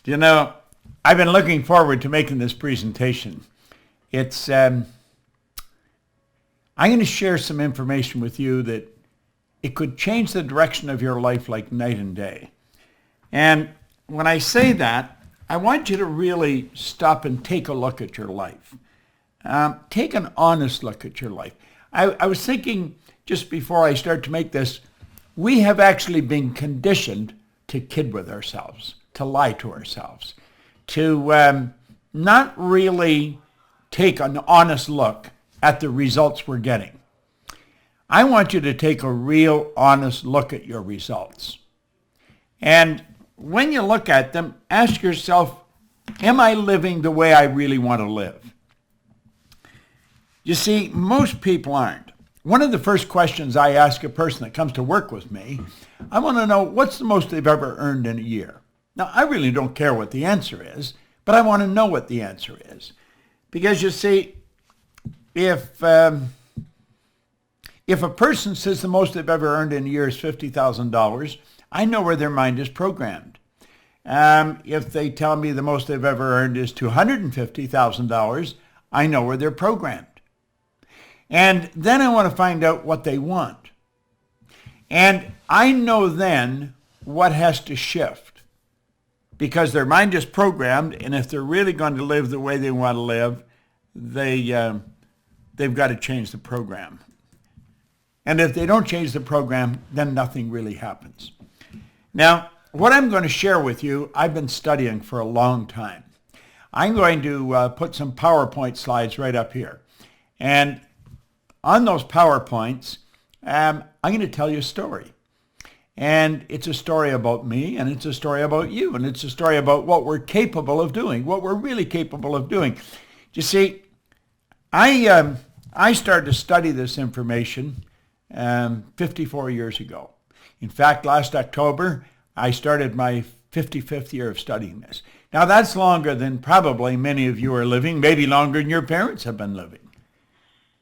You know, I've been looking forward to making this presentation. I'm going to share some information with you that it could change the direction of your life like night and day. And when I say that, I want you to really stop and take a look at your life. Take an honest look at your life. I was thinking just before I start to make this, we have actually been conditioned to kid with ourselves, to lie to ourselves, to not really take an honest look at the results we're getting. I want you to take a real honest look at your results. And when you look at them, ask yourself, am I living the way I really want to live? You see, most people aren't. One of the first questions I ask a person that comes to work with me, I want to know what's the most they've ever earned in a year. Now, I really don't care what the answer is, but I want to know what the answer is. Because you see, if a person says the most they've ever earned in a year is $50,000, I know where their mind is programmed. If they tell me the most they've ever earned is $250,000, I know where they're programmed. And then I want to find out what they want. And I know then what has to shift. Because their mind is programmed, and if they're really going to live the way they want to live, they've got to change the program. And if they don't change the program, then nothing really happens. Now, what I'm going to share with you, I've been studying for a long time. I'm going to put some PowerPoint slides right up here. And on those PowerPoints, I'm going to tell you a story. And it's a story about me, and it's a story about you, and it's a story about what we're capable of doing, what we're really capable of doing. You see, I started to study this information 54 years ago. In fact, last October, I started my 55th year of studying this. Now, that's longer than probably many of you are living, maybe longer than your parents have been living.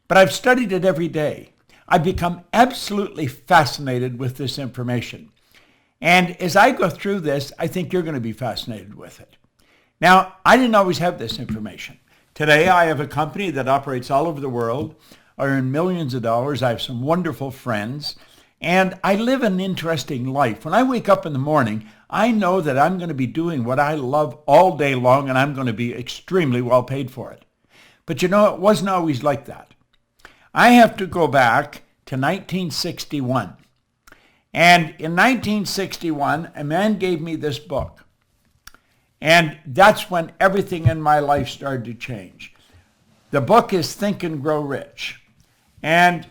But I've studied it every day. I've become absolutely fascinated with this information. And as I go through this, I think you're going to be fascinated with it. Now, I didn't always have this information. Today, I have a company that operates all over the world. I earn millions of dollars. I have some wonderful friends. And I live an interesting life. When I wake up in the morning, I know that I'm going to be doing what I love all day long, and I'm going to be extremely well paid for it. But you know, it wasn't always like that. I have to go back to 1961. And in 1961, a man gave me this book. And that's when everything in my life started to change. The book is Think and Grow Rich. And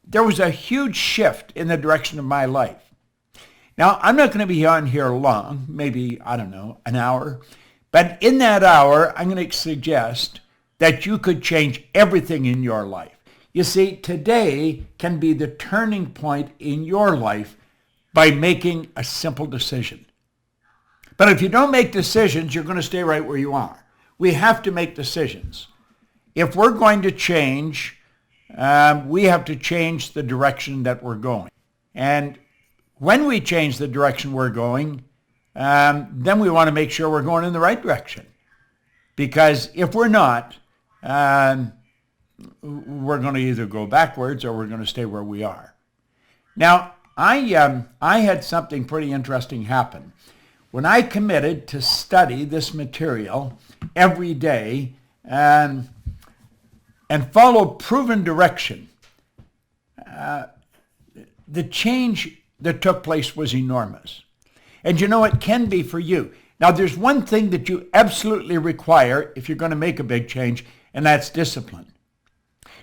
there was a huge shift in the direction of my life. Now, I'm not going to be on here long, maybe, I don't know, an hour. But in that hour, I'm going to suggest that you could change everything in your life. You see, today can be the turning point in your life by making a simple decision. But if you don't make decisions, you're going to stay right where you are. We have to make decisions. If we're going to change, we have to change the direction that we're going. And when we change the direction we're going, then we want to make sure we're going in the right direction. Because if we're not, we're going to either go backwards or we're going to stay where we are. Now, I had something pretty interesting happen. When I committed to study this material every day and follow proven direction, the change that took place was enormous. And you know, it can be for you. Now, there's one thing that you absolutely require if you're going to make a big change, and that's discipline.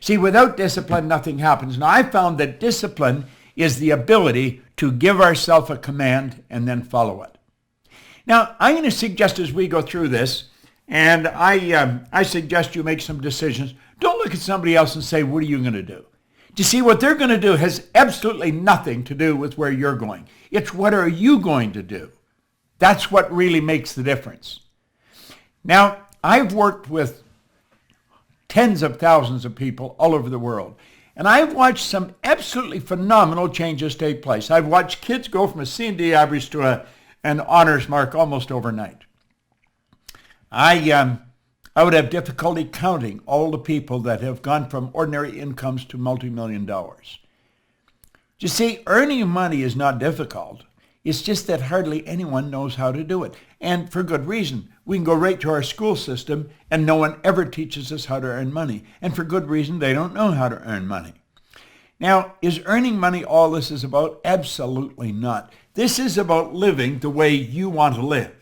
See, without discipline, nothing happens. Now, I found that discipline is the ability to give ourselves a command and then follow it. Now, I'm going to suggest as we go through this, and I suggest you make some decisions. Don't look at somebody else and say, what are you going to do? You see, what they're going to do has absolutely nothing to do with where you're going. It's what are you going to do? That's what really makes the difference. Now, I've worked with tens of thousands of people all over the world, and I've watched some absolutely phenomenal changes take place. I've watched kids go from a C&D average to an honors mark almost overnight. I would have difficulty counting all the people that have gone from ordinary incomes to multi-million dollars. You see, earning money is not difficult. It's just that hardly anyone knows how to do it. And for good reason. We can go right to our school system and no one ever teaches us how to earn money. And for good reason, they don't know how to earn money. Now, is earning money all this is about? Absolutely not. This is about living the way you want to live.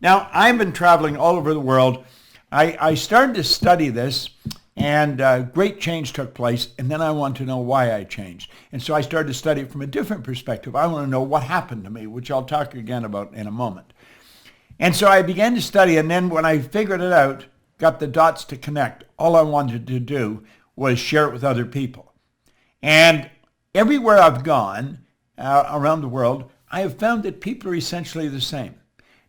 Now, I've been traveling all over the world. I started to study this, and great change took place, and then I wanted to know why I changed. And so I started to study it from a different perspective. I want to know what happened to me, which I'll talk again about in a moment. And so I began to study, and then when I figured it out, got the dots to connect, all I wanted to do was share it with other people. And everywhere I've gone around the world, I have found that people are essentially the same.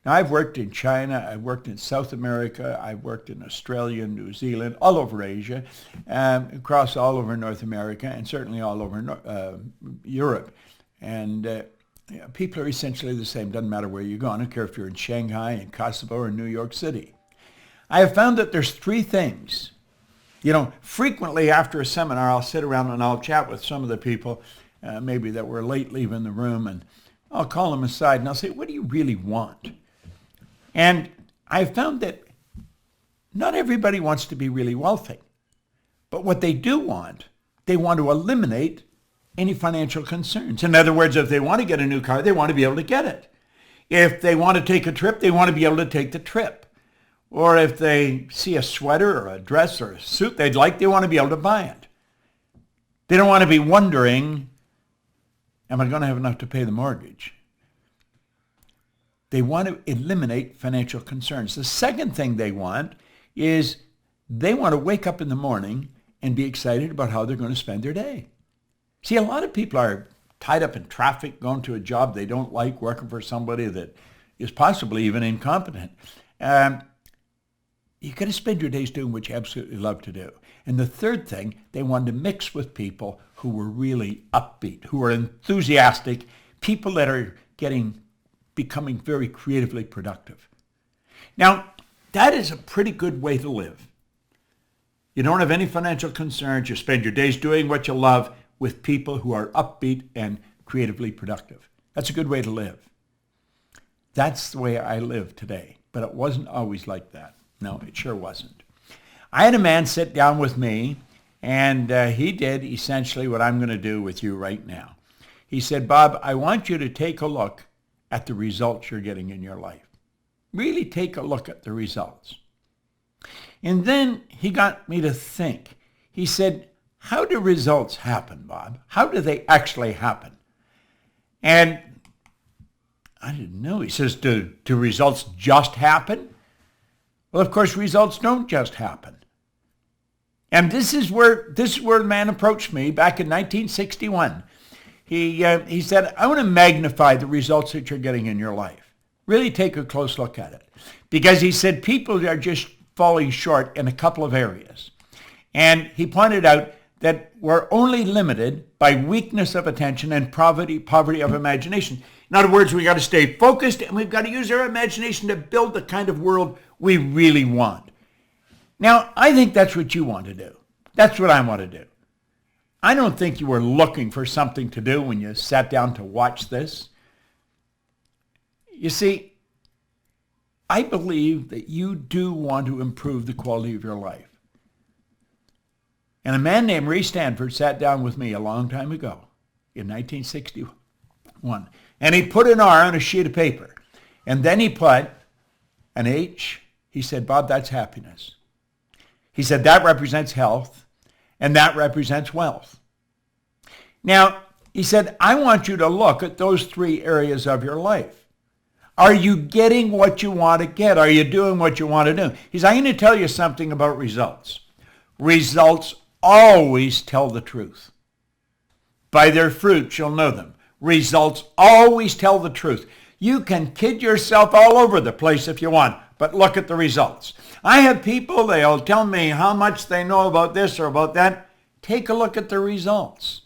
Now, I've worked in China, I've worked in South America, I've worked in Australia, New Zealand, all over Asia, across all over North America, and certainly all over Europe. And people are essentially the same. Doesn't matter where you go. I don't care if you're in Shanghai, in Kosovo, or New York City. I have found that there's three things. Frequently after a seminar, I'll sit around and I'll chat with some of the people, maybe that were late leaving the room, and I'll call them aside and I'll say, what do you really want? And I've found that not everybody wants to be really wealthy. But what they do want, they want to eliminate any financial concerns. In other words, if they want to get a new car, they want to be able to get it. If they want to take a trip, they want to be able to take the trip. Or if they see a sweater or a dress or a suit they'd like, they want to be able to buy it. They don't want to be wondering, am I going to have enough to pay the mortgage? They want to eliminate financial concerns. The second thing they want is they want to wake up in the morning and be excited about how they're going to spend their day. See, a lot of people are tied up in traffic, going to a job they don't like, working for somebody that is possibly even incompetent. You got to spend your days doing what you absolutely love to do. And the third thing, they wanted to mix with people who were really upbeat, who are enthusiastic, people that are becoming very creatively productive. Now, that is a pretty good way to live. You don't have any financial concerns. You spend your days doing what you love with people who are upbeat and creatively productive. That's a good way to live. That's the way I live today, but it wasn't always like that. No, it sure wasn't. I had a man sit down with me, and he did essentially what I'm going to do with you right now. He said, Bob, I want you to take a look at the results you're getting in your life. Really take a look at the results. And then he got me to think. He said, how do results happen, Bob? How do they actually happen? And I didn't know. He says, do results just happen? Well, of course, results don't just happen. And this is where the man approached me back in 1961. He said, I want to magnify the results that you're getting in your life. Really take a close look at it. Because he said people are just falling short in a couple of areas. And he pointed out that we're only limited by weakness of attention and poverty of imagination. In other words, we got to stay focused and we've got to use our imagination to build the kind of world we really want. Now, I think that's what you want to do. That's what I want to do. I don't think you were looking for something to do when you sat down to watch this. You see, I believe that you do want to improve the quality of your life. And a man named Ray Stanford sat down with me a long time ago in 1961. And he put an R on a sheet of paper. And then he put an H. He said, Bob, that's happiness. He said, that represents health. And that represents wealth. Now, he said, I want you to look at those three areas of your life. Are you getting what you want to get? Are you doing what you want to do? He said, I'm going to tell you something about results. Results always tell the truth. By their fruits you'll know them. Results always tell the truth. You can kid yourself all over the place if you want, but look at the results. I have people, they'll tell me how much they know about this or about that. Take a look at the results.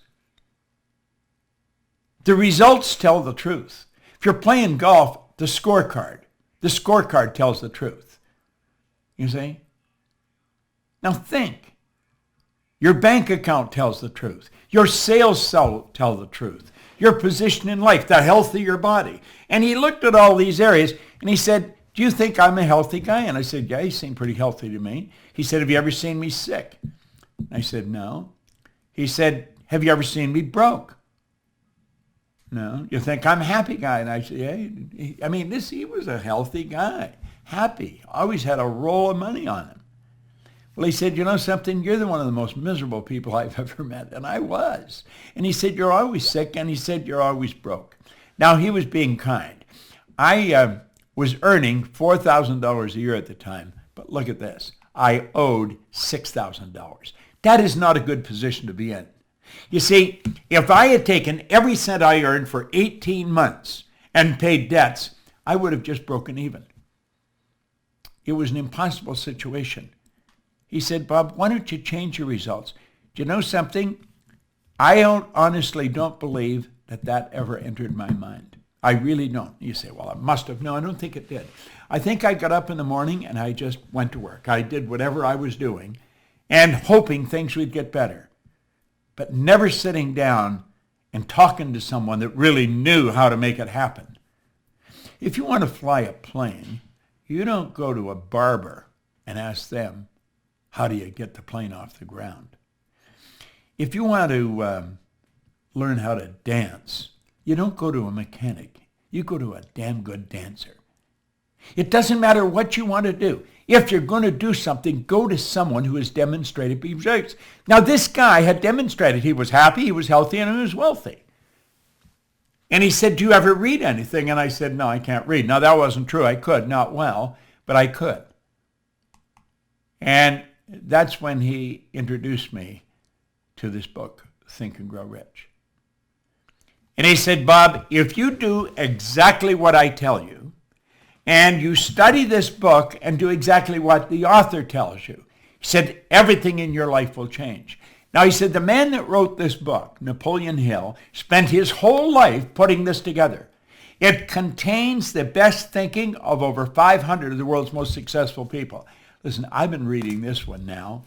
The results tell the truth. If you're playing golf, the scorecard. The scorecard tells the truth. You see? Now think. Your bank account tells the truth. Your sales tell the truth. Your position in life, the health of your body. And he looked at all these areas and he said, do you think I'm a healthy guy? And I said, yeah, you seem pretty healthy to me. He said, have you ever seen me sick? I said, no. He said, have you ever seen me broke? No. You think I'm a happy guy? And I said, yeah. He was a healthy guy. Happy. Always had a roll of money on him. Well, he said, you know something? You're one of the most miserable people I've ever met. And I was. And he said, you're always sick. And he said, you're always broke. Now, he was being kind. I was earning $4,000 a year at the time. But look at this. I owed $6,000. That is not a good position to be in. You see, if I had taken every cent I earned for 18 months and paid debts, I would have just broken even. It was an impossible situation. He said, Bob, why don't you change your results? Do you know something? I honestly don't believe that ever entered my mind. I really don't. You say, well, it must have. No, I don't think it did. I think I got up in the morning and I just went to work. I did whatever I was doing and hoping things would get better, but never sitting down and talking to someone that really knew how to make it happen. If you want to fly a plane, you don't go to a barber and ask them, how do you get the plane off the ground? If you want to learn how to dance, you don't go to a mechanic. You go to a damn good dancer. It doesn't matter what you want to do. If you're going to do something, go to someone who has demonstrated results. Now, this guy had demonstrated he was happy, he was healthy, and he was wealthy. And he said, do you ever read anything? And I said, no, I can't read. Now, that wasn't true. I could, not well, but I could. And that's when he introduced me to this book, Think and Grow Rich. And he said, Bob, if you do exactly what I tell you, and you study this book and do exactly what the author tells you, he said, everything in your life will change. Now, he said, the man that wrote this book, Napoleon Hill, spent his whole life putting this together. It contains the best thinking of over 500 of the world's most successful people. Listen, I've been reading this one now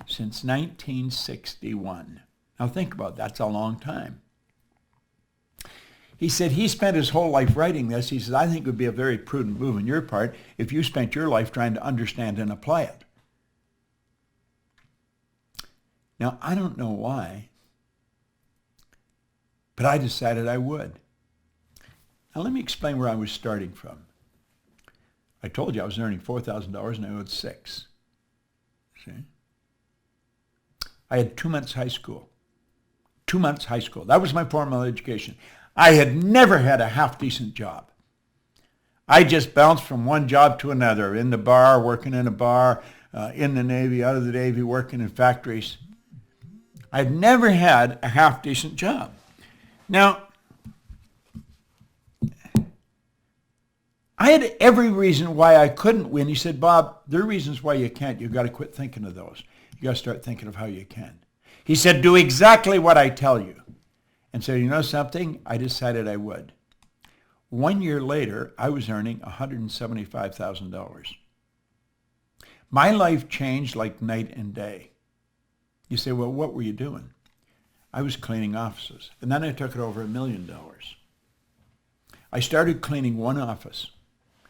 since 1961. Now, think about that. That's a long time. He said he spent his whole life writing this. He said, I think it would be a very prudent move on your part if you spent your life trying to understand and apply it. Now, I don't know why, but I decided I would. Now, let me explain where I was starting from. I told you I was earning $4,000 and I owed $6,000. See? I had 2 months high school. 2 months high school. That was my formal education. I had never had a half-decent job. I just bounced from one job to another, in the bar, working in a bar, in the Navy, out of the Navy, working in factories. I've never had a half-decent job. Now, I had every reason why I couldn't win. He said, Bob, there are reasons why you can't. You've got to quit thinking of those. You've got to start thinking of how you can. He said, do exactly what I tell you. And so, you know something? I decided I would. 1 year later, I was earning $175,000. My life changed like night and day. You say, well, what were you doing? I was cleaning offices. And then I took it over $1 million. I started cleaning one office.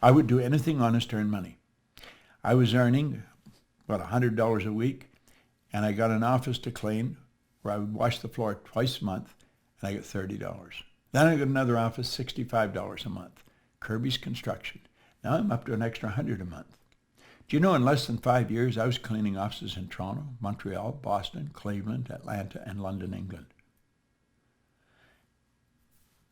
I would do anything honest to earn money. I was earning about $100 a week, and I got an office to clean where I would wash the floor twice a month, and I got $30. Then I got another office, $65 a month. Kirby's Construction. Now I'm up to an extra $100 a month. Do you know in less than 5 years, I was cleaning offices in Toronto, Montreal, Boston, Cleveland, Atlanta, and London, England.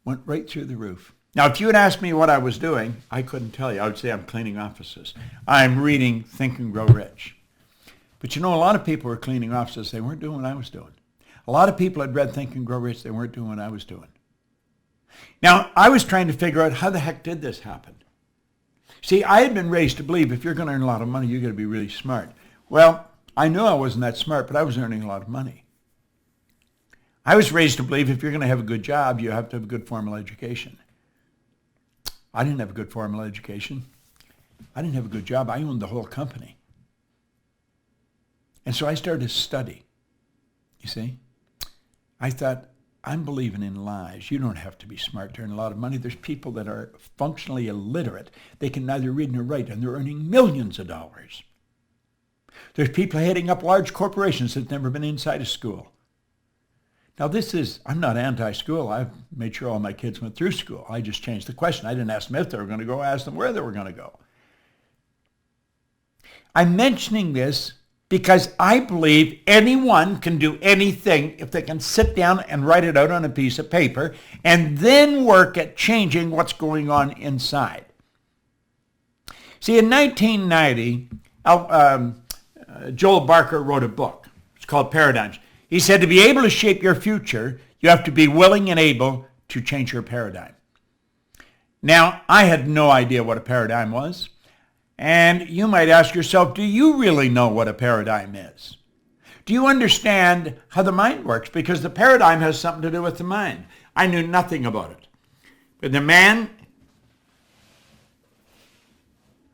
Went right through the roof. Now, if you had asked me what I was doing, I couldn't tell you. I would say I'm cleaning offices. I'm reading Think and Grow Rich. But you know, a lot of people were cleaning offices. They weren't doing what I was doing. A lot of people had read Think and Grow Rich. They weren't doing what I was doing. Now, I was trying to figure out how the heck did this happen? See, I had been raised to believe if you're going to earn a lot of money, you've got to be really smart. Well, I knew I wasn't that smart, but I was earning a lot of money. I was raised to believe if you're going to have a good job, you have to have a good formal education. I didn't have a good formal education. I didn't have a good job. I owned the whole company. And so I started to study. You see? I thought, I'm believing in lies. You don't have to be smart to earn a lot of money. There's people that are functionally illiterate. They can neither read nor write, and they're earning millions of dollars. There's people heading up large corporations that've never been inside a school. Now I'm not anti-school. I've made sure all my kids went through school. I just changed the question. I didn't ask them if they were going to go. I asked them where they were going to go. I'm mentioning this because I believe anyone can do anything if they can sit down and write it out on a piece of paper and then work at changing what's going on inside. See, in 1990, Joel Barker wrote a book. It's called Paradigms. He said, to be able to shape your future, you have to be willing and able to change your paradigm. Now, I had no idea what a paradigm was. And you might ask yourself, do you really know what a paradigm is? Do you understand how the mind works? Because the paradigm has something to do with the mind. I knew nothing about it. But the man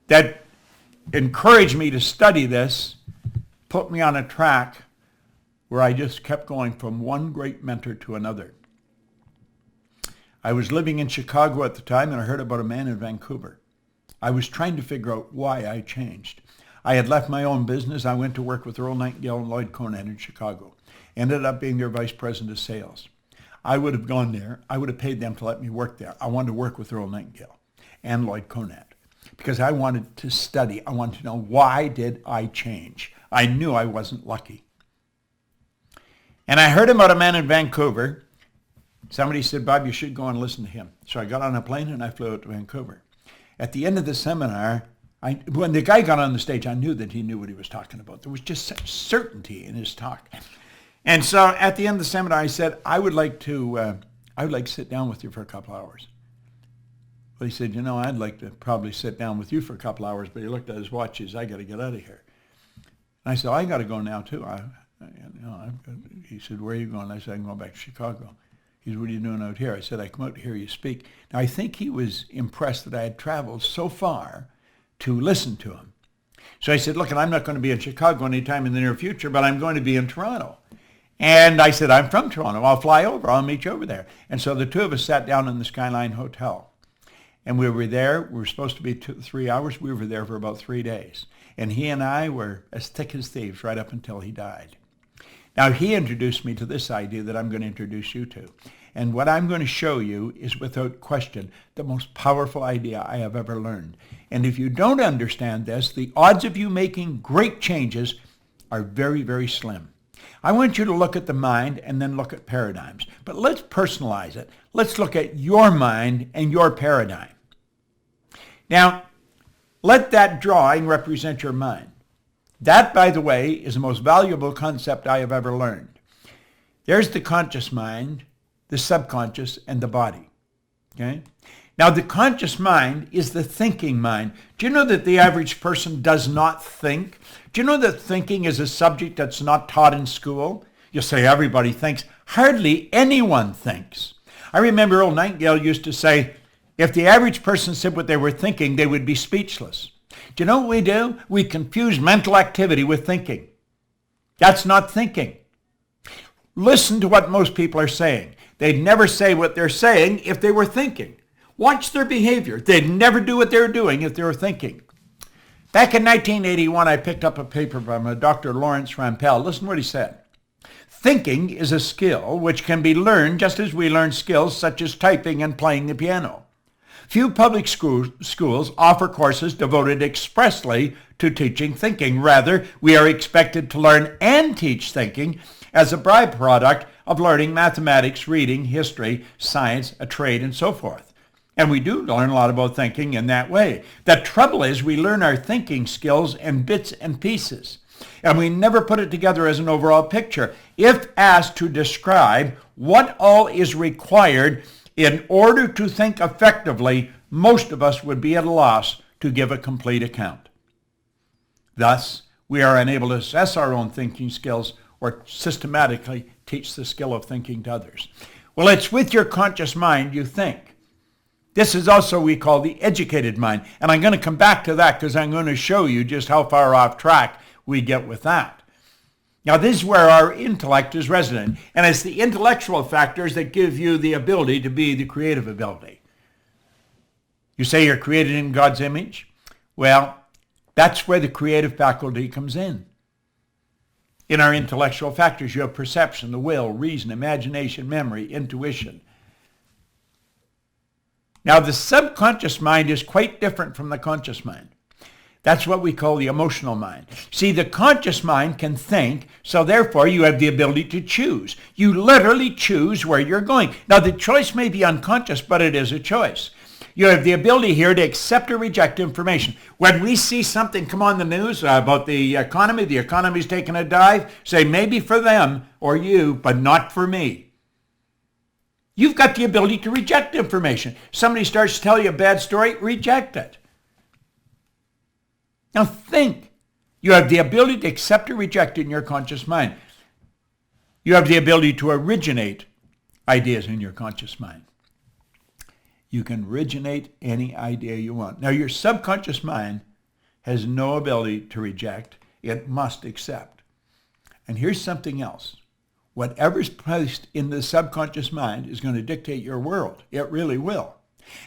that encouraged me to study this put me on a track where I just kept going from one great mentor to another. I was living in Chicago at the time, and I heard about a man in Vancouver. I was trying to figure out why I changed. I had left my own business. I went to work with Earl Nightingale and Lloyd Conant in Chicago. Ended up being their vice president of sales. I would have gone there. I would have paid them to let me work there. I wanted to work with Earl Nightingale and Lloyd Conant because I wanted to study. I wanted to know, why did I change? I knew I wasn't lucky. And I heard about a man in Vancouver. Somebody said, Bob, you should go and listen to him. So I got on a plane and I flew out to Vancouver. At the end of the seminar, when the guy got on the stage, I knew that he knew what he was talking about. There was just such certainty in his talk. And so at the end of the seminar, I said, I would like to sit down with you for a couple hours. Well, he said, I'd like to probably sit down with you for a couple hours, but he looked at his watch. He said, I got to get out of here. And I said, I got to go now too. He said, where are you going? I said, I'm going back to Chicago. He said, what are you doing out here? I said, I come out to hear you speak. Now, I think he was impressed that I had traveled so far to listen to him. So I said, look, I'm not going to be in Chicago anytime in the near future, but I'm going to be in Toronto. And I said, I'm from Toronto. I'll fly over. I'll meet you over there. And so the two of us sat down in the Skyline Hotel. And we were there. We were supposed to be 3 hours. We were there for about 3 days. And he and I were as thick as thieves right up until he died. Now, he introduced me to this idea that I'm going to introduce you to. And what I'm going to show you is, without question, the most powerful idea I have ever learned. And if you don't understand this, the odds of you making great changes are very, very slim. I want you to look at the mind and then look at paradigms. But let's personalize it. Let's look at your mind and your paradigm. Now, let that drawing represent your mind. That, by the way, is the most valuable concept I have ever learned. There's the conscious mind, the subconscious, and the body. Okay? Now, the conscious mind is the thinking mind. Do you know that the average person does not think? Do you know that thinking is a subject that's not taught in school? You'll say everybody thinks. Hardly anyone thinks. I remember Earl Nightingale used to say, if the average person said what they were thinking, they would be speechless. Do you know what we do? We confuse mental activity with thinking. That's not thinking. Listen to what most people are saying. They'd never say what they're saying if they were thinking. Watch their behavior. They'd never do what they were doing if they were thinking. Back in 1981, I picked up a paper from Dr. Lawrence Rampell. Listen to what he said. Thinking is a skill which can be learned just as we learn skills such as typing and playing the piano. Few public schools offer courses devoted expressly to teaching thinking. Rather, we are expected to learn and teach thinking as a byproduct of learning mathematics, reading, history, science, a trade, and so forth. And we do learn a lot about thinking in that way. The trouble is we learn our thinking skills in bits and pieces, and we never put it together as an overall picture. If asked to describe what all is required in order to think effectively, most of us would be at a loss to give a complete account. Thus, we are unable to assess our own thinking skills or systematically teach the skill of thinking to others. Well, it's with your conscious mind you think. This is also what we call the educated mind. And I'm going to come back to that because I'm going to show you just how far off track we get with that. Now, this is where our intellect is resident. And it's the intellectual factors that give you the ability to be the creative ability. You say you're created in God's image? Well, that's where the creative faculty comes in. In our intellectual factors, you have perception, the will, reason, imagination, memory, intuition. Now, the subconscious mind is quite different from the conscious mind. That's what we call the emotional mind. See, the conscious mind can think, so therefore you have the ability to choose. You literally choose where you're going. Now, the choice may be unconscious, but it is a choice. You have the ability here to accept or reject information. When we see something come on the news about the economy's taking a dive, say maybe for them or you, but not for me. You've got the ability to reject information. Somebody starts to tell you a bad story, reject it. Now think. You have the ability to accept or reject in your conscious mind. You have the ability to originate ideas in your conscious mind. You can originate any idea you want. Now your subconscious mind has no ability to reject. It must accept. And here's something else. Whatever's placed in the subconscious mind is going to dictate your world. It really will.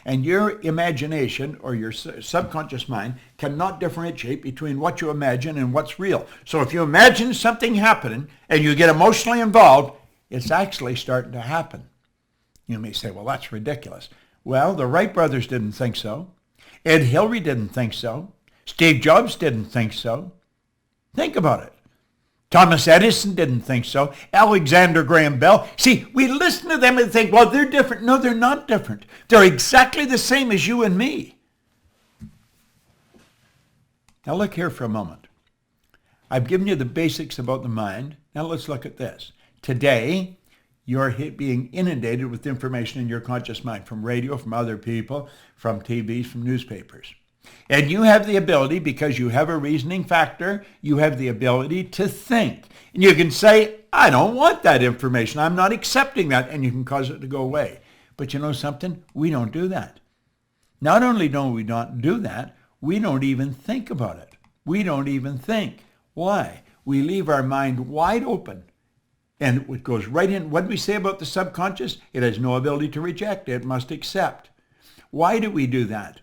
And your imagination or your subconscious mind cannot differentiate between what you imagine and what's real. So if you imagine something happening and you get emotionally involved, it's actually starting to happen. You may say, well, that's ridiculous. Well, the Wright brothers didn't think so. Ed Hillary didn't think so. Steve Jobs didn't think so. Think about it. Thomas Edison didn't think so. Alexander Graham Bell. See, we listen to them and think, well, they're different. No, they're not different. They're exactly the same as you and me. Now look here for a moment. I've given you the basics about the mind. Now let's look at this. Today, you're being inundated with information in your conscious mind from radio, from other people, from TVs, from newspapers. And you have the ability, because you have a reasoning factor, you have the ability to think. And you can say, I don't want that information. I'm not accepting that. And you can cause it to go away. But you know something? We don't do that. Not only don't we not do that, we don't even think about it. We don't even think. Why? We leave our mind wide open. And it goes right in. What do we say about the subconscious? It has no ability to reject. It must accept. Why do we do that?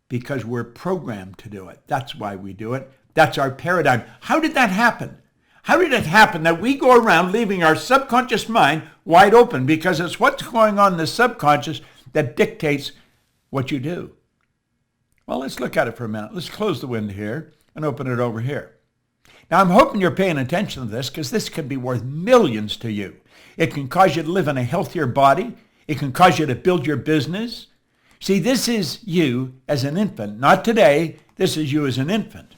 Because we're programmed to do it. That's why we do it. That's our paradigm. How did that happen? How did it happen that we go around leaving our subconscious mind wide open? Because it's what's going on in the subconscious that dictates what you do. Well, let's look at it for a minute. Let's close the window here and open it over here. Now, I'm hoping you're paying attention to this because this could be worth millions to you. It can cause you to live in a healthier body. It can cause you to build your business. See, this is you as an infant. Not today. This is you as an infant.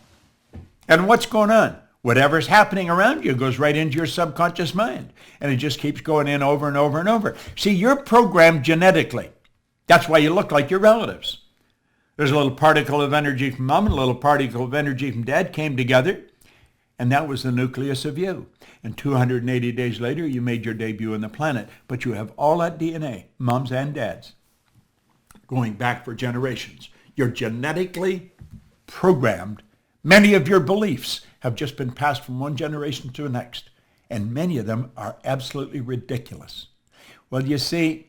And what's going on? Whatever's happening around you goes right into your subconscious mind. And it just keeps going in over and over and over. See, you're programmed genetically. That's why you look like your relatives. There's a little particle of energy from mom and a little particle of energy from dad came together. And that was the nucleus of you. And 280 days later, you made your debut on the planet. But you have all that DNA, moms and dads, going back for generations. You're genetically programmed. Many of your beliefs have just been passed from one generation to the next. And many of them are absolutely ridiculous. Well, you see,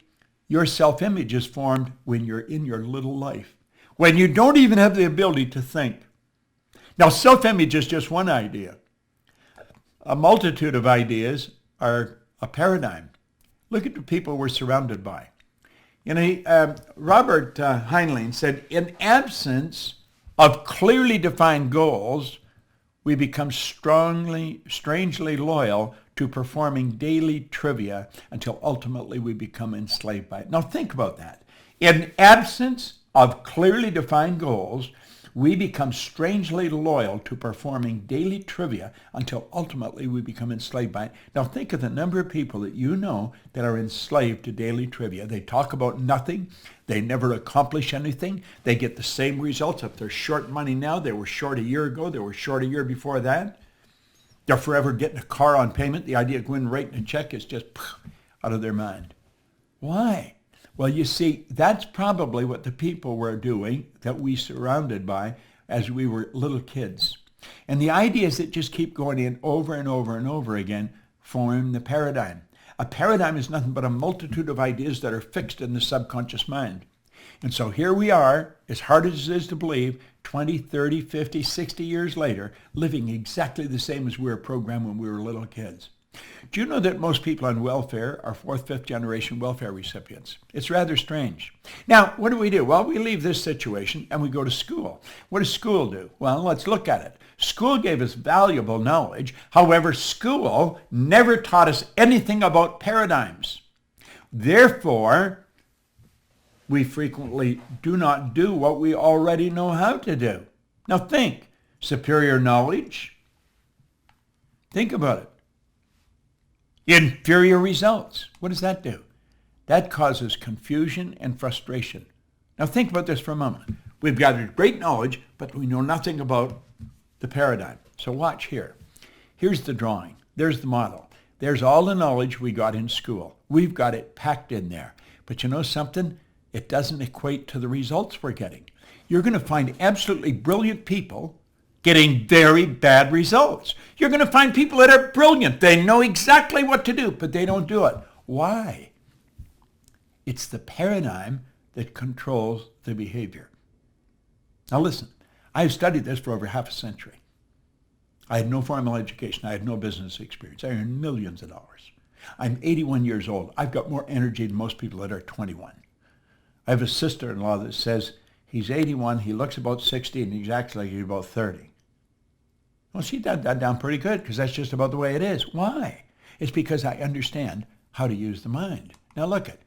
your self-image is formed when you're in your little life, when you don't even have the ability to think. Now, self-image is just one idea. A multitude of ideas are a paradigm. Look at the people we're surrounded by. You know, Robert Heinlein said, in absence of clearly defined goals, we become strangely loyal to performing daily trivia until ultimately we become enslaved by it. Now think about that. In absence of clearly defined goals, we become strangely loyal to performing daily trivia until ultimately we become enslaved by it. Now think of the number of people that you know that are enslaved to daily trivia. They talk about nothing. They never accomplish anything. They get the same results. If they're short money now, they were short a year ago. They were short a year before that. They're forever getting a car on payment. The idea of going and writing a check is just out of their mind. Why? Well, you see, that's probably what the people were doing that we surrounded by as we were little kids. And the ideas that just keep going in over and over and over again form the paradigm. A paradigm is nothing but a multitude of ideas that are fixed in the subconscious mind. And so here we are, as hard as it is to believe, 20, 30, 50, 60 years later, living exactly the same as we were programmed when we were little kids. Do you know that most people on welfare are fourth, fifth generation welfare recipients? It's rather strange. Now, what do? Well, we leave this situation and we go to school. What does school do? Well, let's look at it. School gave us valuable knowledge. However, school never taught us anything about paradigms. Therefore, we frequently do not do what we already know how to do. Now think, superior knowledge. Think about it. Inferior results. What does that do? That causes confusion and frustration. Now think about this for a moment. We've gathered great knowledge, but we know nothing about the paradigm. So watch here. Here's the drawing. There's the model. There's all the knowledge we got in school. We've got it packed in there. But you know something? It doesn't equate to the results we're getting. You're going to find absolutely brilliant people getting very bad results. You're going to find people that are brilliant. They know exactly what to do, but they don't do it. Why? It's the paradigm that controls the behavior. Now listen, I've studied this for over half a century. I had no formal education. I had no business experience. I earned millions of dollars. I'm 81 years old. I've got more energy than most people that are 21. I have a sister-in-law that says he's 81, he looks about 60, and he's actually like he's about 30. Well, she got that down pretty good because that's just about the way it is. Why? It's because I understand how to use the mind. Now look at,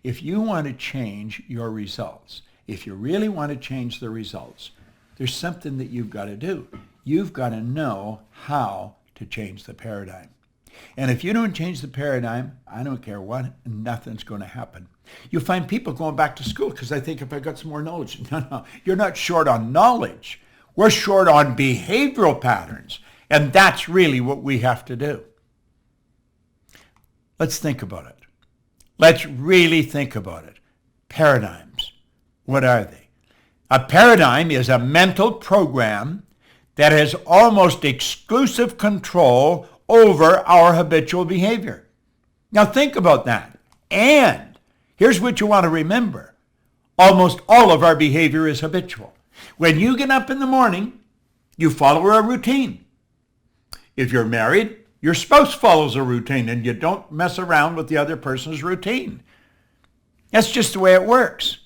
if you want to change your results, if you really want to change the results, there's something that you've got to do. You've got to know how to change the paradigm. And if you don't change the paradigm, I don't care what, nothing's going to happen. You'll find people going back to school because they think if I got some more knowledge. No, you're not short on knowledge. We're short on behavioral patterns. And that's really what we have to do. Let's think about it. Let's really think about it. Paradigms. What are they? A paradigm is a mental program that has almost exclusive control over our habitual behavior. Now think about that. And here's what you want to remember. Almost all of our behavior is habitual. When you get up in the morning, you follow a routine. If you're married, your spouse follows a routine and you don't mess around with the other person's routine. That's just the way it works.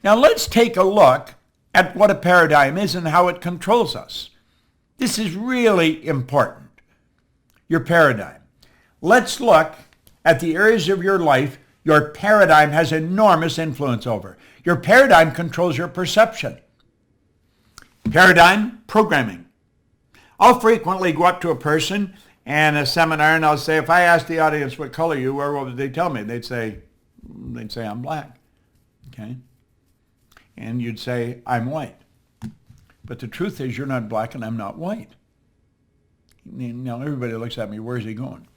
Now let's take a look at what a paradigm is and how it controls us. This is really important. Your paradigm. Let's look at the areas of your life your paradigm has enormous influence over. Your paradigm controls your perception. Paradigm programming. I'll frequently go up to a person in a seminar and I'll say, if I ask the audience what color you were, what would they tell me? They'd say I'm black. Okay? And you'd say, I'm white. But the truth is you're not black and I'm not white. Now everybody looks at me, where's he going?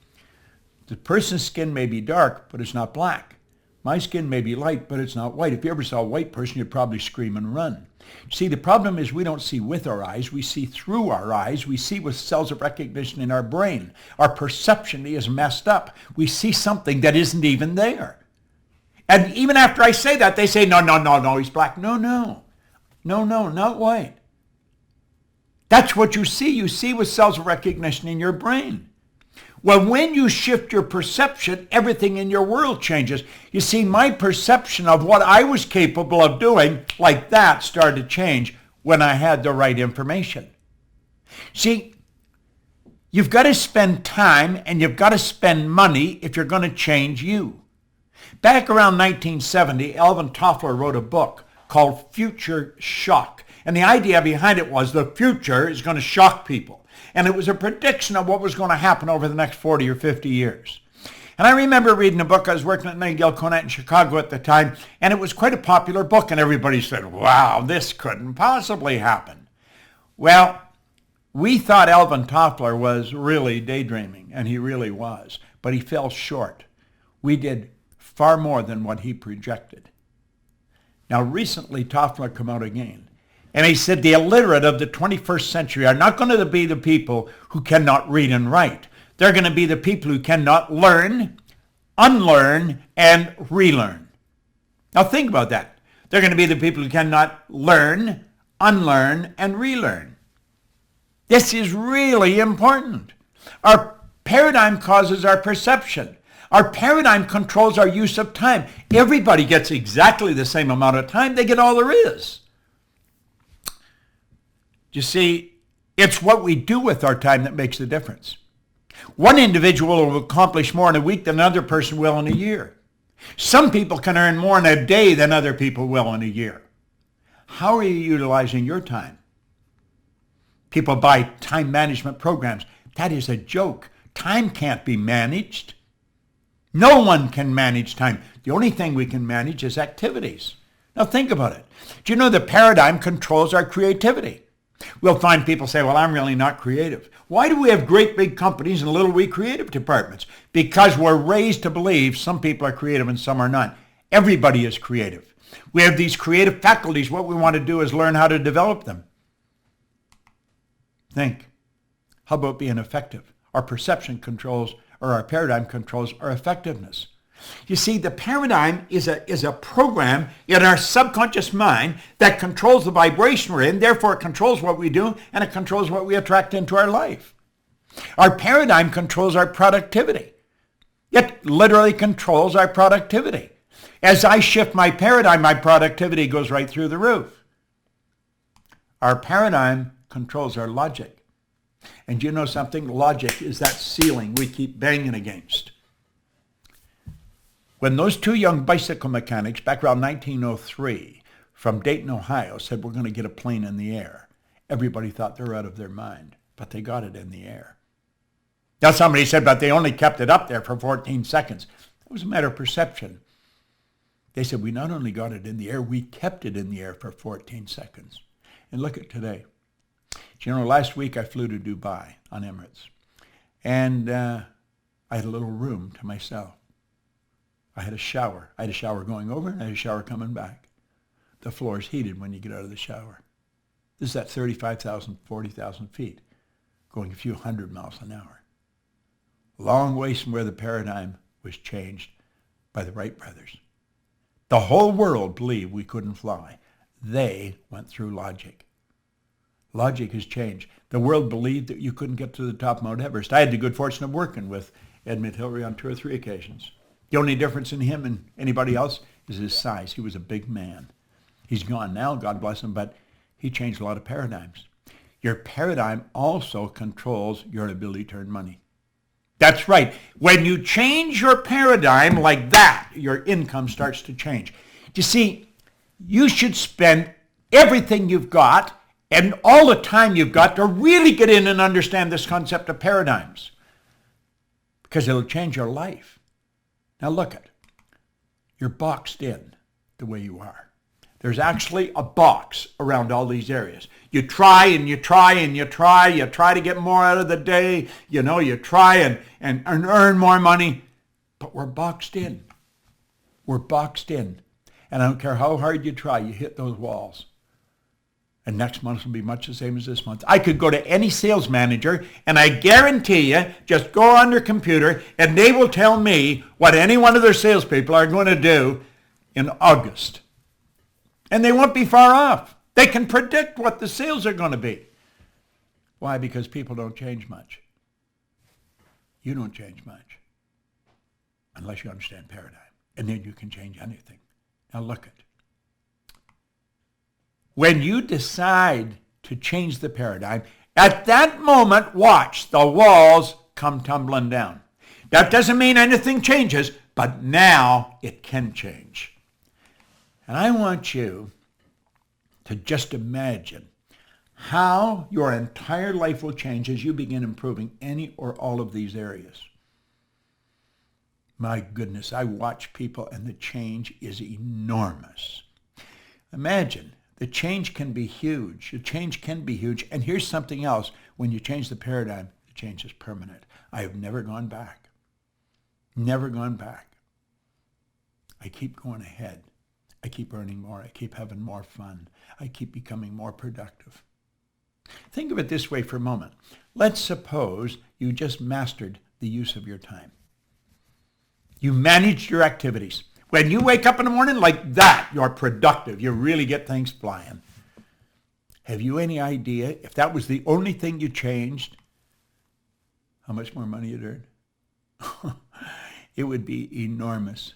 The person's skin may be dark, but it's not black. My skin may be light, but it's not white. If you ever saw a white person, you'd probably scream and run. See, the problem is we don't see with our eyes. We see through our eyes. We see with cells of recognition in our brain. Our perception is messed up. We see something that isn't even there. And even after I say that, they say, no, he's black. No, not white. That's what you see. You see with cells of recognition in your brain. Well, when you shift your perception, everything in your world changes. You see, my perception of what I was capable of doing like that started to change when I had the right information. See, you've got to spend time and you've got to spend money if you're going to change you. Back around 1970, Alvin Toffler wrote a book called Future Shock. And the idea behind it was the future is going to shock people. And it was a prediction of what was going to happen over the next 40 or 50 years. And I remember reading a book. I was working at Nightingale Conant in Chicago at the time, and it was quite a popular book, and everybody said, wow, this couldn't possibly happen. Well, we thought Alvin Toffler was really daydreaming, and he really was, but he fell short. We did far more than what he projected. Now, recently, Toffler came out again, and he said the illiterate of the 21st century are not going to be the people who cannot read and write. They're going to be the people who cannot learn, unlearn, and relearn. Now, think about that. They're going to be the people who cannot learn, unlearn, and relearn. This is really important. Our paradigm causes our perception. Our paradigm controls our use of time. Everybody gets exactly the same amount of time. They get all there is. You see, it's what we do with our time that makes the difference. One individual will accomplish more in a week than another person will in a year. Some people can earn more in a day than other people will in a year. How are you utilizing your time? People buy time management programs. That is a joke. Time can't be managed. No one can manage time. The only thing we can manage is activities. Now think about it. Do you know the paradigm controls our creativity? We'll find people say, well, I'm really not creative. Why do we have great big companies and little wee creative departments? Because we're raised to believe some people are creative and some are not. Everybody is creative. We have these creative faculties. What we want to do is learn how to develop them. Think. How about being effective? Our perception controls, or our paradigm controls our effectiveness. You see, the paradigm is a program in our subconscious mind that controls the vibration we're in, therefore it controls what we do, and it controls what we attract into our life. Our paradigm controls our productivity. It literally controls our productivity. As I shift my paradigm, my productivity goes right through the roof. Our paradigm controls our logic. And you know something? Logic is that ceiling we keep banging against. When those two young bicycle mechanics back around 1903 from Dayton, Ohio said we're going to get a plane in the air, everybody thought they were out of their mind, but they got it in the air. Now somebody said, but they only kept it up there for 14 seconds. It was a matter of perception. They said, we not only got it in the air, we kept it in the air for 14 seconds. And look at today. You know, last week I flew to Dubai on Emirates, and I had a little room to myself. I had a shower. I had a shower going over, and I had a shower coming back. The floor is heated when you get out of the shower. This is at 35,000, 40,000 feet, going a few hundred miles an hour. Long ways from where the paradigm was changed by the Wright brothers. The whole world believed we couldn't fly. They went through logic. Logic has changed. The world believed that you couldn't get to the top of Mount Everest. I had the good fortune of working with Edmund Hillary on 2 or 3 occasions. The only difference in him and anybody else is his size. He was a big man. He's gone now, God bless him, but he changed a lot of paradigms. Your paradigm also controls your ability to earn money. That's right. When you change your paradigm like that, your income starts to change. You see, you should spend everything you've got and all the time you've got to really get in and understand this concept of paradigms, because it'll change your life. Now look at, you're boxed in the way you are. There's actually a box around all these areas. You try and you try and you try to get more out of the day, you try and earn more money, but we're boxed in. We're boxed in. And I don't care how hard you try, you hit those walls. And next month will be much the same as this month. I could go to any sales manager, and I guarantee you, just go on their computer, and they will tell me what any one of their salespeople are going to do in August. And they won't be far off. They can predict what the sales are going to be. Why? Because people don't change much. You don't change much unless you understand paradigm. And then you can change anything. Now look at it. When you decide to change the paradigm, at that moment, watch, the walls come tumbling down. That doesn't mean anything changes, but now it can change. And I want you to just imagine how your entire life will change as you begin improving any or all of these areas. My goodness, I watch people and the change is enormous. Imagine. The change can be huge. The change can be huge. And here's something else. When you change the paradigm, the change is permanent. I have never gone back. Never gone back. I keep going ahead. I keep earning more. I keep having more fun. I keep becoming more productive. Think of it this way for a moment. Let's suppose you just mastered the use of your time. You managed your activities. When you wake up in the morning like that, you're productive. You really get things flying. Have you any idea if that was the only thing you changed, how much more money you'd earn? It would be enormous.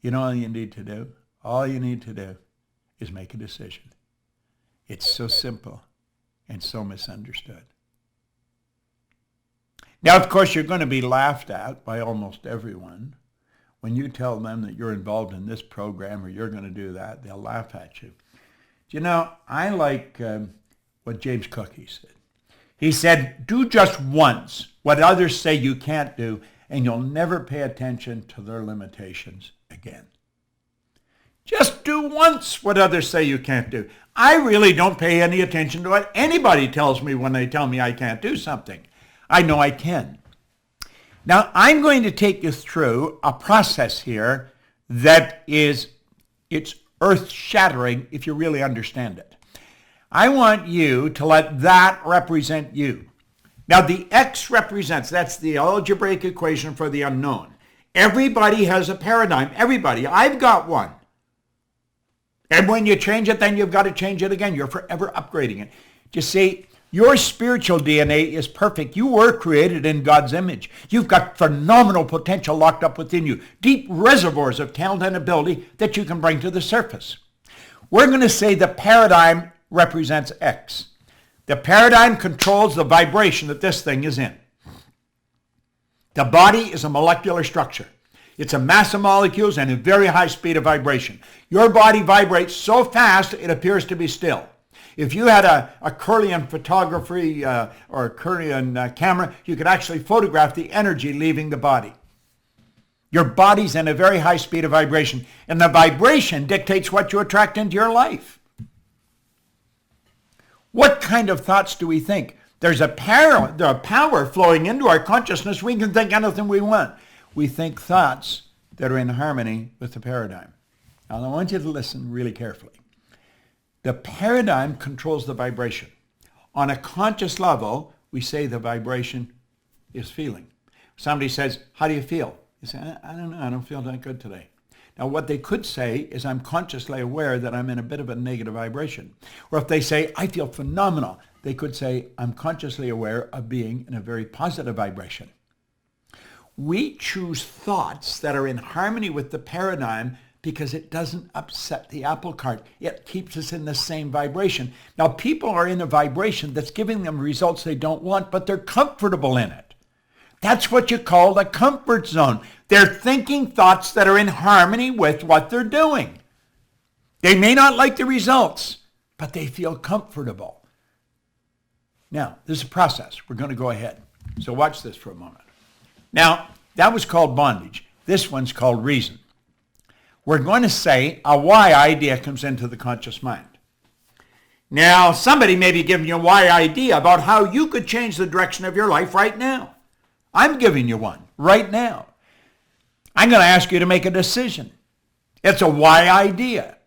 You know all you need to do? All you need to do is make a decision. It's so simple and so misunderstood. Now, of course, you're going to be laughed at by almost everyone. When you tell them that you're involved in this program or you're going to do that, they'll laugh at you. You know, I like what James Cookie said. He said, do just once what others say you can't do, and you'll never pay attention to their limitations again. Just do once what others say you can't do. I really don't pay any attention to what anybody tells me when they tell me I can't do something. I know I can. Now, I'm going to take you through a process here that it's earth-shattering if you really understand it. I want you to let that represent you. Now, the X represents, that's the algebraic equation for the unknown. Everybody has a paradigm. Everybody. I've got one. And when you change it, then you've got to change it again. You're forever upgrading it. You see, your spiritual DNA is perfect. You were created in God's image. You've got phenomenal potential locked up within you, deep reservoirs of talent and ability that you can bring to the surface. We're going to say the paradigm represents X. The paradigm controls the vibration that this thing is in. The body is a molecular structure. It's a mass of molecules and a very high speed of vibration. Your body vibrates so fast it appears to be still. If you had a Curlian photography or a Curlian camera, you could actually photograph the energy leaving the body. Your body's in a very high speed of vibration, and the vibration dictates what you attract into your life. What kind of thoughts do we think? There's a power flowing into our consciousness. We can think anything we want. We think thoughts that are in harmony with the paradigm. Now, I want you to listen really carefully. The paradigm controls the vibration. On a conscious level, we say the vibration is feeling. Somebody says, how do you feel? You say, I don't know, I don't feel that good today. Now, what they could say is, I'm consciously aware that I'm in a bit of a negative vibration. Or if they say, I feel phenomenal, they could say, I'm consciously aware of being in a very positive vibration. We choose thoughts that are in harmony with the paradigm because it doesn't upset the apple cart. It keeps us in the same vibration. Now, people are in a vibration that's giving them results they don't want, but they're comfortable in it. That's what you call the comfort zone. They're thinking thoughts that are in harmony with what they're doing. They may not like the results, but they feel comfortable. Now, this is a process. We're going to go ahead. So watch this for a moment. Now, that was called bondage. This one's called reason. We're going to say a why idea comes into the conscious mind. Now, somebody may be giving you a why idea about how you could change the direction of your life right now. I'm giving you one right now. I'm going to ask you to make a decision. It's a why idea.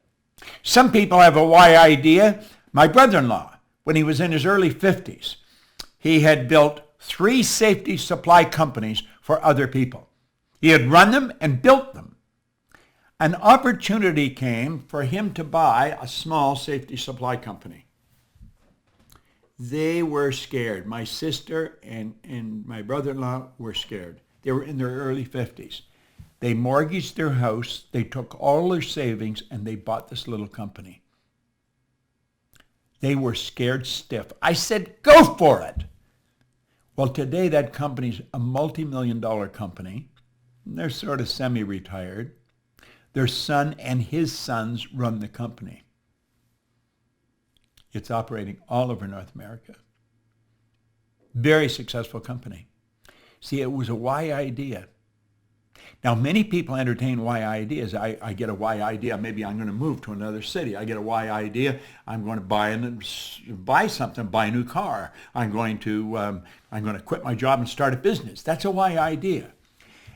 Some people have a why idea. My brother-in-law, when he was in his early 50s, he had built 3 safety supply companies for other people. He had run them and built them. An opportunity came for him to buy a small safety supply company. They were scared. My sister and my brother-in-law were scared. They were in their early 50s. They mortgaged their house, they took all their savings, and they bought this little company. They were scared stiff. I said, go for it. Well, today that company's a multi-million-dollar company. They're sort of semi-retired. Their son and his sons run the company. It's operating all over North America. Very successful company. See, it was a why idea. Now, many people entertain why ideas. I get a why idea. Maybe I'm going to move to another city. I get a why idea. I'm going to buy something, buy a new car. I'm going to quit my job and start a business. That's a why idea.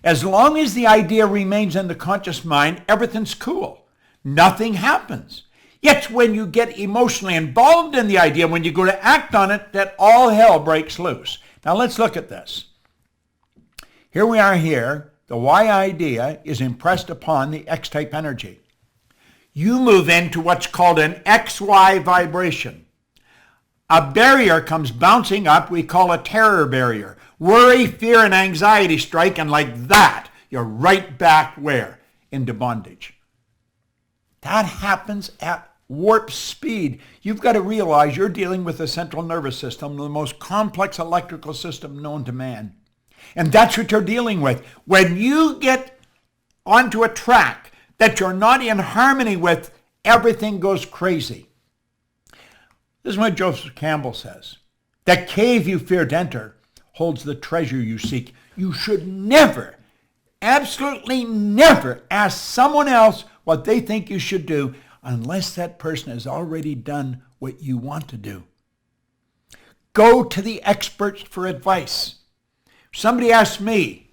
As long as the idea remains in the conscious mind, everything's cool. Nothing happens. It's when you get emotionally involved in the idea, when you go to act on it, that all hell breaks loose. Now let's look at this. Here we are here. The Y idea is impressed upon the X-type energy. You move into what's called an XY vibration. A barrier comes bouncing up, we call a terror barrier. Worry, fear, and anxiety strike, and like that, you're right back where? Into bondage. That happens at warp speed. You've got to realize you're dealing with the central nervous system, the most complex electrical system known to man. And that's what you're dealing with. When you get onto a track that you're not in harmony with, everything goes crazy. This is what Joseph Campbell says. The cave you fear to enter holds the treasure you seek. You should never, absolutely never ask someone else what they think you should do unless that person has already done what you want to do. Go to the experts for advice. Somebody asks me,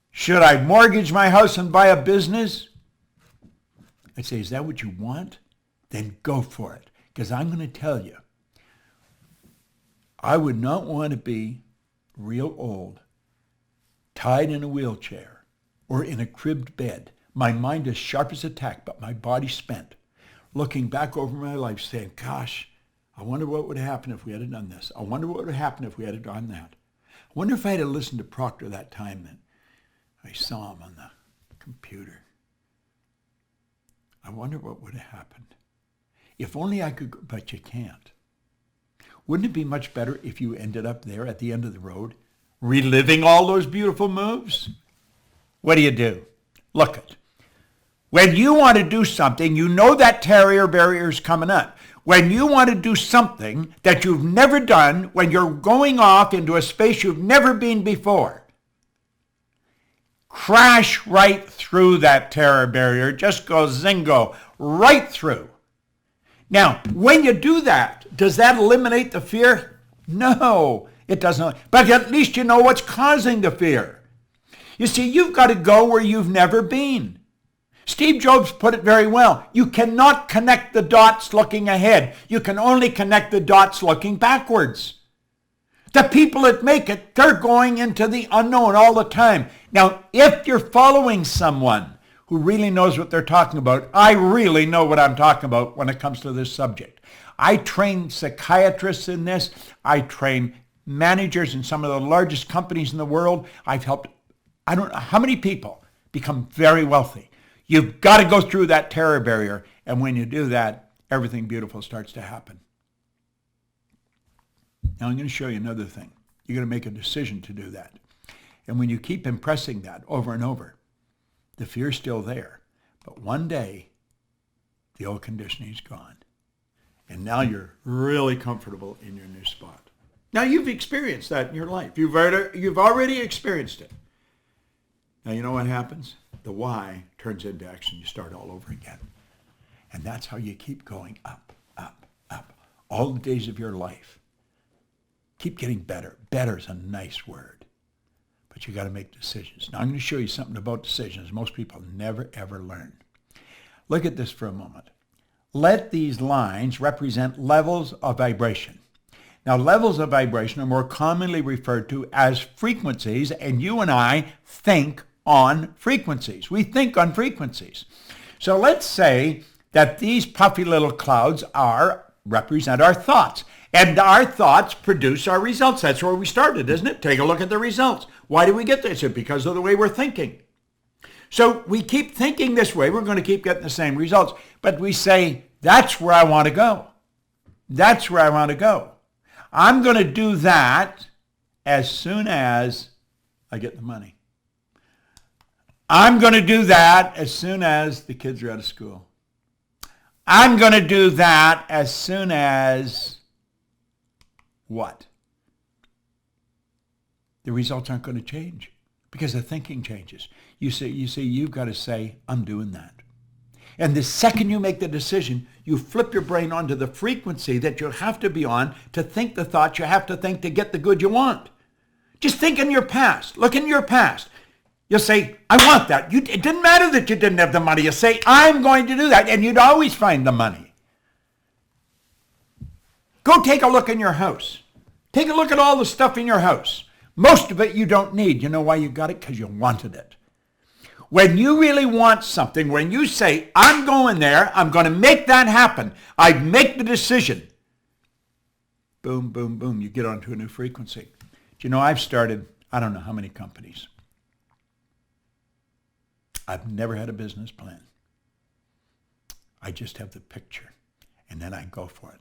should I mortgage my house and buy a business? I'd say, is that what you want? Then go for it. Because I'm going to tell you, I would not want to be real old, tied in a wheelchair or in a cribbed bed, my mind as sharp as a tack, but my body spent, looking back over my life saying, gosh, I wonder what would happen if we had done this. I wonder what would happen if we had done that. I wonder if I had listened to Proctor that time that I saw him on the computer. I wonder what would have happened. If only I could, but you can't. Wouldn't it be much better if you ended up there at the end of the road, reliving all those beautiful moves? What do? Look it. When you want to do something, you know that terror barrier is coming up. When you want to do something that you've never done, when you're going off into a space you've never been before, crash right through that terror barrier. Just go zingo, right through. Now, when you do that, does that eliminate the fear? No, it doesn't. But at least you know what's causing the fear. You see, you've got to go where you've never been. Steve Jobs put it very well. You cannot connect the dots looking ahead. You can only connect the dots looking backwards. The people that make it, they're going into the unknown all the time. Now, if you're following someone who really knows what they're talking about, I really know what I'm talking about when it comes to this subject. I train psychiatrists in this. I train managers in some of the largest companies in the world. I've helped, I don't know how many people become very wealthy. You've got to go through that terror barrier. And when you do that, everything beautiful starts to happen. Now I'm going to show you another thing. You're going to make a decision to do that. And when you keep impressing that over and over, the fear's still there. But one day, the old conditioning's gone. And now you're really comfortable in your new spot. Now you've experienced that in your life. You've already experienced it. Now you know what happens? The why turns into action. You start all over again. And that's how you keep going up, up, up. All the days of your life. Keep getting better. Better is a nice word. But you got to make decisions. Now I'm going to show you something about decisions most people never, ever learn. Look at this for a moment. Let these lines represent levels of vibration. Now, levels of vibration are more commonly referred to as frequencies, and you and I think on frequencies. We think on frequencies. So let's say that these puffy little clouds represent our thoughts. And our thoughts produce our results. That's where we started, isn't it? Take a look at the results. Why do we get this? It's because of the way we're thinking. So we keep thinking this way. We're going to keep getting the same results. But we say, that's where I want to go. That's where I want to go. I'm going to do that as soon as I get the money. I'm going to do that as soon as the kids are out of school. I'm going to do that as soon as what? The results aren't going to change because the thinking changes. You see, you've got to say, I'm doing that. And the second you make the decision, you flip your brain onto the frequency that you have to be on to think the thoughts you have to think to get the good you want. Just think in your past. Look in your past. You say, I want that. It didn't matter that you didn't have the money. You say, I'm going to do that. And you'd always find the money. Go take a look in your house. Take a look at all the stuff in your house. Most of it you don't need. You know why you got it? Because you wanted it. When you really want something, when you say, I'm going there, I'm going to make that happen, I make the decision. Boom, boom, boom, you get onto a new frequency. Do you know, I've started, I don't know how many companies. I've never had a business plan. I just have the picture, and then I go for it.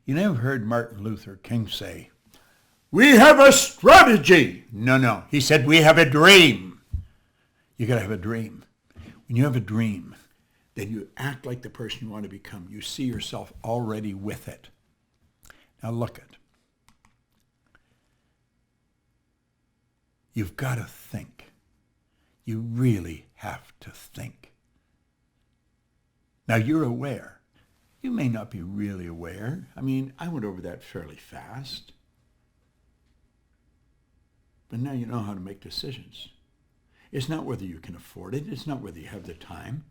You never heard Martin Luther King say, we have a strategy. No. He said, we have a dream. You got to have a dream. When you have a dream, then you act like the person you want to become. You see yourself already with it. Now look at. You've got to think. You really have to think. Now you're aware. You may not be really aware. I mean, I went over that fairly fast. But now you know how to make decisions. It's not whether you can afford it. It's not whether you have the time.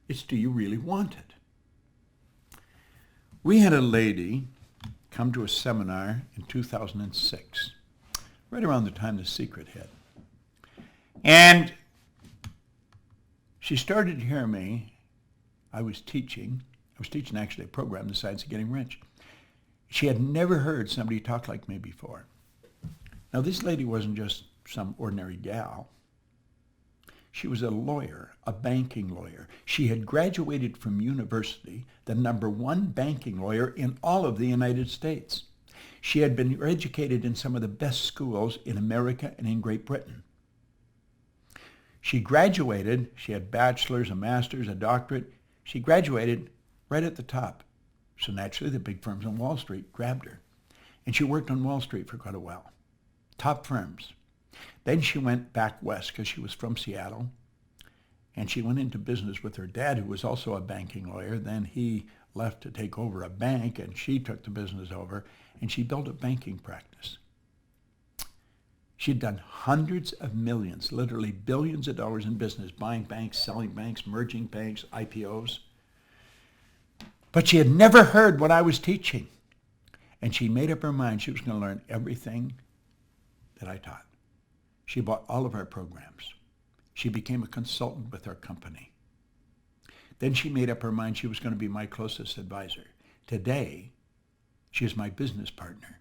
It's do you really want it? We had a lady come to a seminar in 2006, right around the time The Secret hit. And she started to hear me. I was teaching actually a program, The Science of Getting Rich. She had never heard somebody talk like me before. Now, this lady wasn't just some ordinary gal. She was a lawyer, a banking lawyer. She had graduated from university, the #1 banking lawyer in all of the United States. She had been educated in some of the best schools in America and in Great Britain. She graduated, she had bachelor's, a master's, a doctorate. She graduated right at the top. So naturally, the big firms on Wall Street grabbed her. And she worked on Wall Street for quite a while. Top firms. Then she went back west because she was from Seattle. And she went into business with her dad, who was also a banking lawyer. Then he left to take over a bank, and she took the business over. And she built a banking practice. She'd done hundreds of millions, literally billions of dollars in business, buying banks, selling banks, merging banks, IPOs. But she had never heard what I was teaching. And she made up her mind she was going to learn everything that I taught. She bought all of our programs. She became a consultant with our company. Then she made up her mind she was going to be my closest advisor. Today, she is my business partner.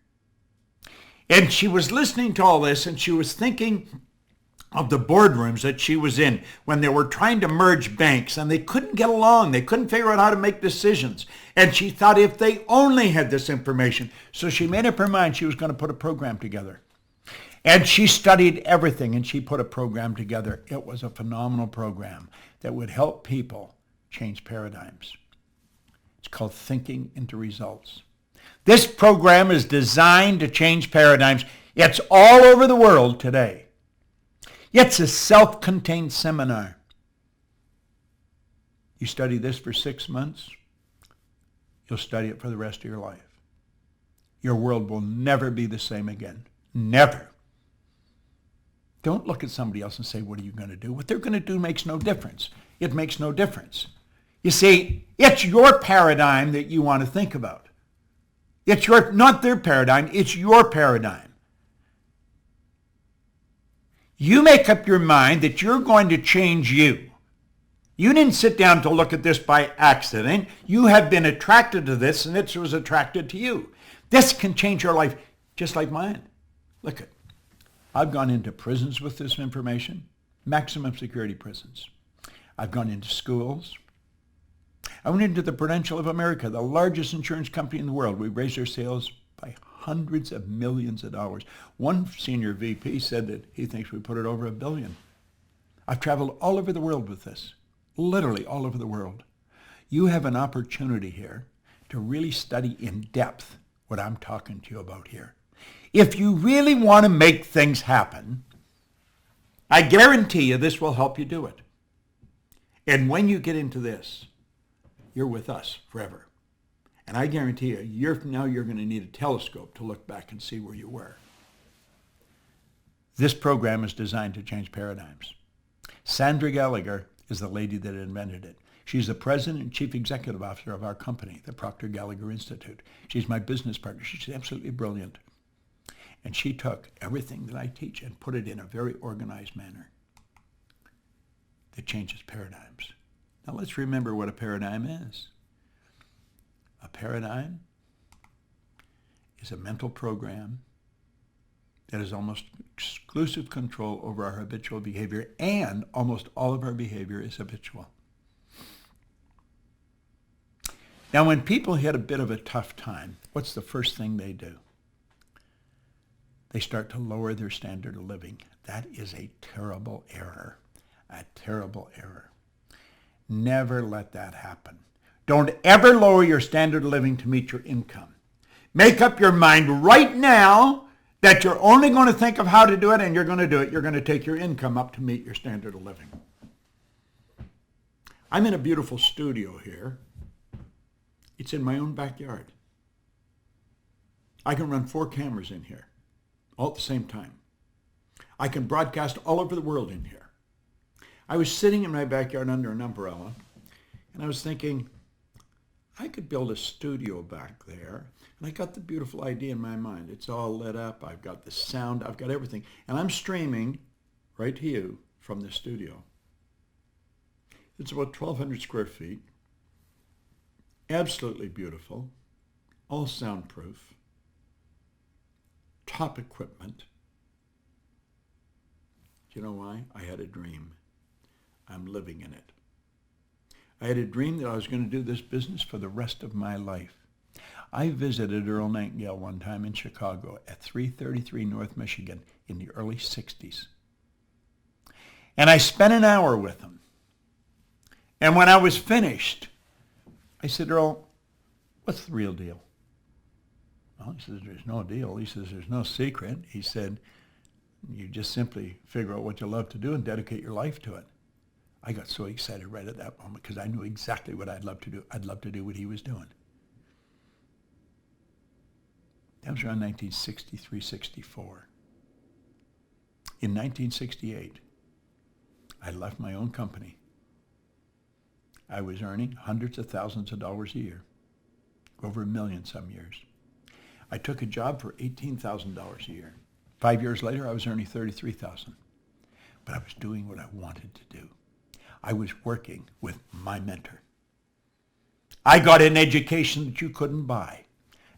And she was listening to all this, and she was thinking of the boardrooms that she was in when they were trying to merge banks, and they couldn't get along. They couldn't figure out how to make decisions. And she thought if they only had this information. So she made up her mind she was going to put a program together. And she studied everything, and she put a program together. It was a phenomenal program that would help people change paradigms. It's called Thinking into Results. This program is designed to change paradigms. It's all over the world today. It's a self-contained seminar. You study this for 6 months, you'll study it for the rest of your life. Your world will never be the same again. Never. Don't look at somebody else and say, what are you going to do? What they're going to do makes no difference. It makes no difference. You see, it's your paradigm that you want to think about. It's not their paradigm, it's your paradigm. You make up your mind that you're going to change you. You didn't sit down to look at this by accident. You have been attracted to this, and it was attracted to you. This can change your life just like mine. Look at, I've gone into prisons with this information, maximum security prisons. I've gone into schools. I went into the Prudential of America, the largest insurance company in the world. We raised our sales by hundreds of millions of dollars. One senior VP said that he thinks we put it over $1 billion. I've traveled all over the world with this, literally all over the world. You have an opportunity here to really study in depth what I'm talking to you about here. If you really want to make things happen, I guarantee you this will help you do it. And when you get into this, you're with us forever. And I guarantee you, a year from now, you're going to need a telescope to look back and see where you were. This program is designed to change paradigms. Sandra Gallagher is the lady that invented it. She's the president and chief executive officer of our company, the Proctor Gallagher Institute. She's my business partner. She's absolutely brilliant. And she took everything that I teach and put it in a very organized manner that changes paradigms. Now let's remember what a paradigm is. A paradigm is a mental program that has almost exclusive control over our habitual behavior, and almost all of our behavior is habitual. Now, when people hit a bit of a tough time, what's the first thing they do? They start to lower their standard of living. That is a terrible error, a terrible error. Never let that happen. Don't ever lower your standard of living to meet your income. Make up your mind right now that you're only going to think of how to do it, and you're going to do it. You're going to take your income up to meet your standard of living. I'm in a beautiful studio here. It's in my own backyard. I can run 4 cameras in here, all at the same time. I can broadcast all over the world in here. I was sitting in my backyard under an umbrella, and I was thinking, I could build a studio back there. And I got the beautiful idea in my mind. It's all lit up. I've got the sound. I've got everything. And I'm streaming right to you from the studio. It's about 1,200 square feet. Absolutely beautiful. All soundproof. Top equipment. You know why? I had a dream. I'm living in it. I had a dream that I was going to do this business for the rest of my life. I visited Earl Nightingale one time in Chicago at 333 North Michigan in the early 60s. And I spent an hour with him. And when I was finished, I said, Earl, what's the real deal? Well, he says, there's no deal. He says, there's no secret. He said, you just simply figure out what you love to do and dedicate your life to it. I got so excited right at that moment because I knew exactly what I'd love to do. I'd love to do what he was doing. That was around 1963, 64. In 1968, I left my own company. I was earning hundreds of thousands of dollars a year, over $1 million some years. I took a job for $18,000 a year. 5 years later, I was earning $33,000. But I was doing what I wanted to do. I was working with my mentor. I got an education that you couldn't buy.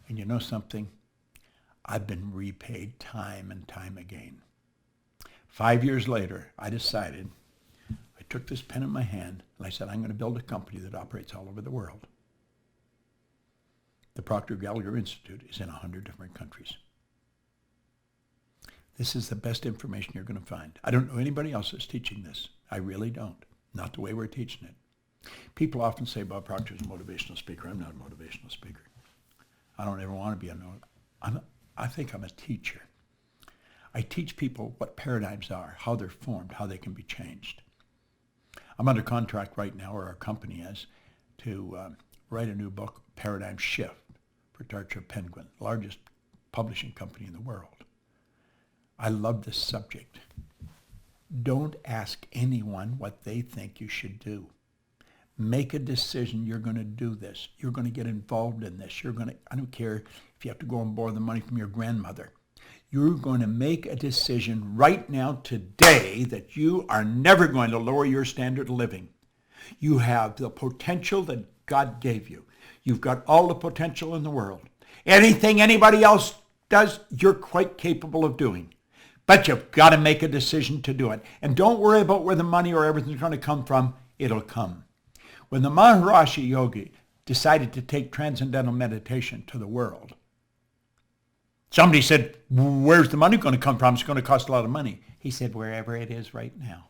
And you know something? I've been repaid time and time again. 5 years later, I decided, I took this pen in my hand, and I said, I'm going to build a company that operates all over the world. The Proctor Gallagher Institute is in 100 different countries. This is the best information you're going to find. I don't know anybody else that's teaching this. I really don't. Not the way we're teaching it. People often say Bob Proctor's a motivational speaker. I'm not a motivational speaker. I don't ever want to be I think I'm a teacher. I teach people what paradigms are, how they're formed, how they can be changed. I'm under contract right now, or our company is, to write a new book, Paradigm Shift, for Tarcher Penguin, largest publishing company in the world. I love this subject. Don't ask anyone what they think you should do. Make a decision. You're going to do this. You're going to get involved in this. I don't care if you have to go and borrow the money from your grandmother. You're going to make a decision right now, today, that you are never going to lower your standard of living. You have the potential that God gave you. You've got all the potential in the world. Anything anybody else does, you're quite capable of doing. But you've got to make a decision to do it. And don't worry about where the money or everything's going to come from. It'll come. When the Maharishi Yogi decided to take transcendental meditation to the world, somebody said, where's the money going to come from? It's going to cost a lot of money. He said, wherever it is right now.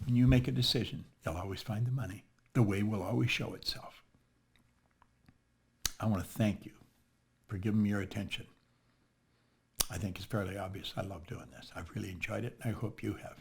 When you make a decision, you'll always find the money. The way will always show itself. I want to thank you for giving me your attention. I think it's fairly obvious I love doing this. I've really enjoyed it, and I hope you have.